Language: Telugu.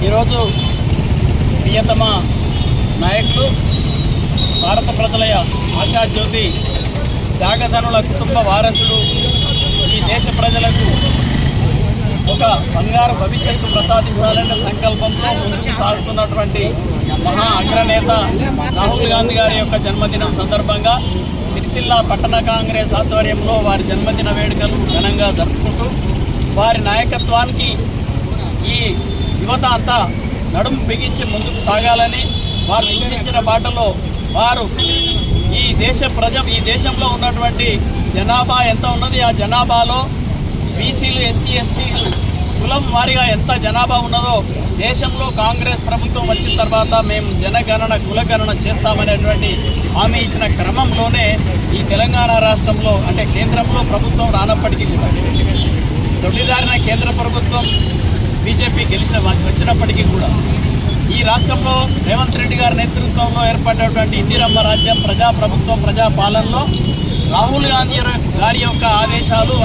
ఈరోజు ప్రియతమ నాయకులు భారత ప్రజల ఆశాజ్యోతి త్యాగధనుల కుటుంబ వారసుడు ఈ దేశ ప్రజలకు ఒక బంగారు భవిష్యత్తు ప్రసాదించాలనే సంకల్పంతో ముందుకు సాగుతున్నటువంటి మహా అగ్రనేత రాహుల్ గాంధీ గారి యొక్క జన్మదినం సందర్భంగా సిరిసిల్ల పట్టణ కాంగ్రెస్ ఆధ్వర్యంలో వారి జన్మదిన వేడుకలు ఘనంగా జరుపుకుంటూ వారి నాయకత్వానికి ఈ యువత అంతా నడుము బిగించి ముందుకు సాగాలని వారు సూచించిన బాటలో వారు ఈ దేశంలో ఉన్నటువంటి జనాభా ఎంత ఉన్నది, ఆ జనాభాలో బీసీలు, ఎస్సీ, ఎస్టీలు కులం వారిగా ఎంత జనాభా ఉన్నదో దేశంలో కాంగ్రెస్ ప్రభుత్వం వచ్చిన తర్వాత మేము జనగణన కులగణన చేస్తామనేటువంటి హామీ ఇచ్చిన క్రమంలోనే ఈ తెలంగాణ రాష్ట్రంలో అంటే కేంద్రంలో ప్రభుత్వం రానప్పటికీ కూడా దొడ్డిదారిన కేంద్ర ప్రభుత్వం బీజేపీ వచ్చినప్పటికీ కూడా ఈ రాష్ట్రంలో రేవంత్ రెడ్డి గారి నేతృత్వంలో ఏర్పడినటువంటి ఇందిరమ్మ రాజ్యం ప్రజాప్రభుత్వం ప్రజాపాలనలో రాహుల్ గాంధీ గారి యొక్క ఆదేశాలు